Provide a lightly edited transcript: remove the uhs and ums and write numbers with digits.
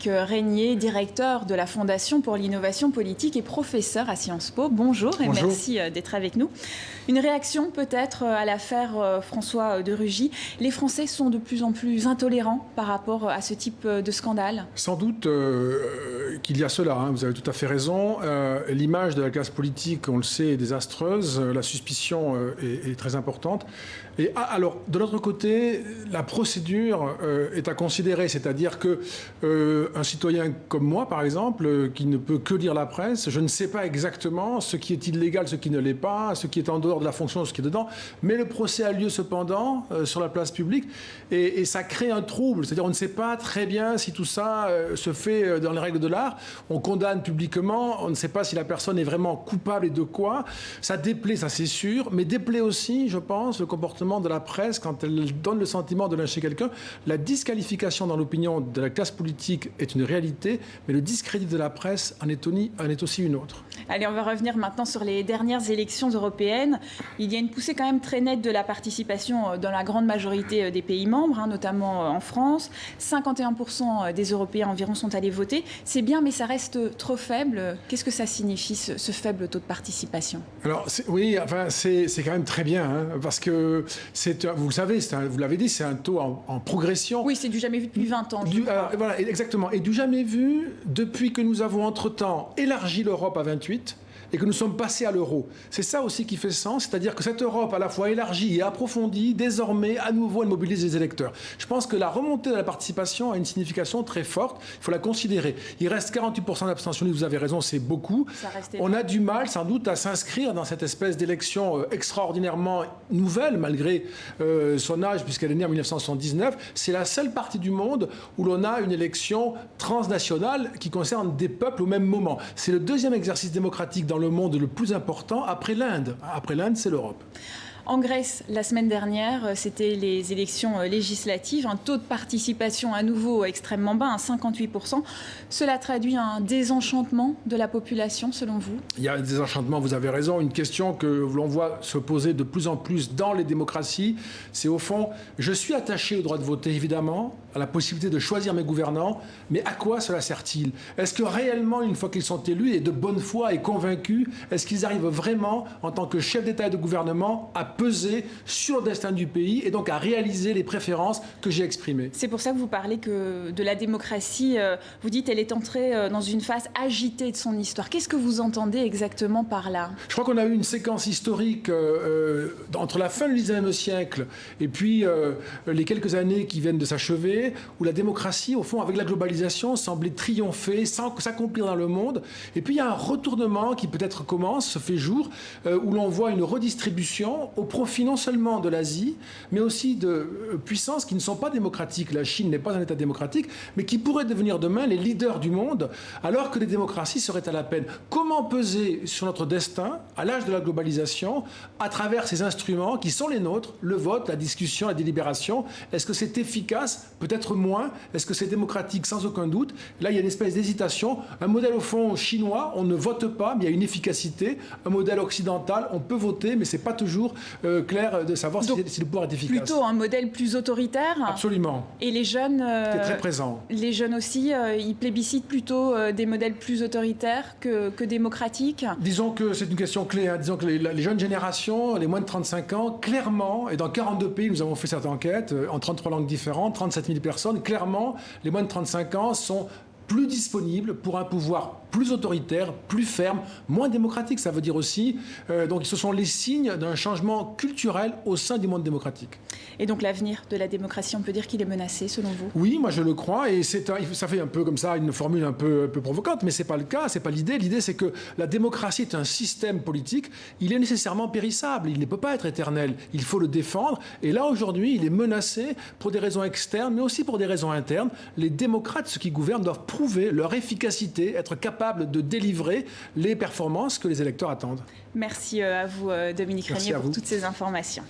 Dominique Régnier, directeur de la Fondation pour l'innovation politique et professeur à Sciences Po. Bonjour et Bonjour. merci d'être avec nous. Une réaction peut-être à l'affaire François de Rugy. Les Français sont de plus en plus intolérants par rapport à ce type de scandale. Sans doute qu'il y a cela, hein, vous avez tout à fait raison. L'image de la classe politique, on le sait, est désastreuse. La suspicion est très importante. Et alors, de l'autre côté, la procédure est à considérer. C'est-à-dire qu'un citoyen comme moi, par exemple, qui ne peut que lire la presse, je ne sais pas exactement ce qui est illégal, ce qui ne l'est pas, ce qui est en dehors de la fonction, ce qui est dedans. Mais le procès a lieu cependant sur la place publique et ça crée un trouble. C'est-à-dire on ne sait pas très bien si tout ça se fait dans les règles de l'art. On condamne publiquement, on ne sait pas si la personne est vraiment coupable et de quoi. Ça déplaît, ça c'est sûr, mais déplaît aussi, je pense, le comportement de la presse quand elle donne le sentiment de lyncher quelqu'un. La disqualification dans l'opinion de la classe politique est une réalité, mais le discrédit de la presse en est aussi une autre. Allez, on va revenir maintenant sur les dernières élections européennes. Il y a une poussée quand même très nette de la participation dans la grande majorité des pays membres, hein, notamment en France. 51% des Européens environ sont allés voter. C'est bien, mais ça reste trop faible. Qu'est-ce que ça signifie, ce faible taux de participation? Alors, oui, enfin, c'est quand même très bien, hein, parce que, vous le savez, vous l'avez dit, c'est un taux en progression. Oui, c'est du jamais vu depuis 20 ans. Voilà, exactement. Et du jamais vu depuis que nous avons entre-temps élargi l'Europe à 28 et que nous sommes passés à l'euro. C'est ça aussi qui fait sens, c'est-à-dire que cette Europe à la fois élargie et approfondie, désormais, à nouveau, elle mobilise les électeurs. Je pense que la remontée de la participation a une signification très forte, il faut la considérer. Il reste 48% d'abstentionnistes, vous avez raison, c'est beaucoup. On a du mal, sans doute, à s'inscrire dans cette espèce d'élection extraordinairement nouvelle, malgré son âge, puisqu'elle est née en 1979. C'est la seule partie du monde où l'on a une élection transnationale qui concerne des peuples au même moment. C'est le deuxième exercice démocratique dans le monde le plus important après l'Inde. Après l'Inde, c'est l'Europe. En Grèce, la semaine dernière, c'était les élections législatives, un taux de participation à nouveau extrêmement bas, 58%. Cela traduit un désenchantement de la population, selon vous? Il y a un désenchantement, vous avez raison. Une question que l'on voit se poser de plus en plus dans les démocraties, c'est au fond, je suis attaché au droit de voter, évidemment, à la possibilité de choisir mes gouvernants, mais à quoi cela sert-il? Est-ce que réellement, une fois qu'ils sont élus et de bonne foi et convaincus, est-ce qu'ils arrivent vraiment, en tant que chef d'État et de gouvernement, à peser sur le destin du pays et donc à réaliser les préférences que j'ai exprimées? C'est pour ça que vous parlez de la démocratie. Vous dites qu'elle est entrée dans une phase agitée de son histoire. Qu'est-ce que vous entendez exactement par là? Je crois qu'on a eu une séquence historique entre la fin du XIXe siècle et puis les quelques années qui viennent de s'achever, où la démocratie, au fond, avec la globalisation, semblait triompher, s'accomplir dans le monde. Et puis il y a un retournement qui peut-être commence, se fait jour, où l'on voit une redistribution au profit non seulement de l'Asie, mais aussi de puissances qui ne sont pas démocratiques. La Chine n'est pas un État démocratique, mais qui pourraient devenir demain les leaders du monde, alors que les démocraties seraient à la peine. Comment peser sur notre destin, à l'âge de la globalisation, à travers ces instruments qui sont les nôtres, le vote, la discussion, la délibération? Est-ce que c'est efficace? Peut-être moins. Est-ce que c'est démocratique? Sans aucun doute. Là, il y a une espèce d'hésitation. Un modèle, au fond, chinois, on ne vote pas, mais il y a une efficacité. Un modèle occidental, on peut voter, mais ce n'est pas toujours clair de savoir si le pouvoir est efficace. Plutôt un modèle plus autoritaire? Absolument. Et les jeunes... qui est très présent. Les jeunes aussi, ils plébiscitent plutôt des modèles plus autoritaires que démocratiques? Disons que c'est une question clé. Hein. Disons que les jeunes générations, les moins de 35 ans, clairement, et dans 42 pays, nous avons fait cette enquête, en 33 langues différentes, 37 000 personnes, clairement, les moins de 35 ans sont plus disponibles pour un pouvoir plus autoritaire, plus ferme, moins démocratique. Ça veut dire aussi, donc ce sont les signes d'un changement culturel au sein du monde démocratique. Et donc l'avenir de la démocratie, on peut dire qu'il est menacé, selon vous? Oui, moi je le crois, et ça fait un peu comme ça, une formule un peu provocante, mais c'est pas le cas, c'est pas l'idée. L'idée, c'est que la démocratie est un système politique, il est nécessairement périssable, il ne peut pas être éternel, il faut le défendre, et là aujourd'hui, il est menacé pour des raisons externes, mais aussi pour des raisons internes. Les démocrates, ceux qui gouvernent, doivent prouver leur efficacité, être capables de délivrer les performances que les électeurs attendent. Merci à vous, Dominique Régnier, pour toutes ces informations.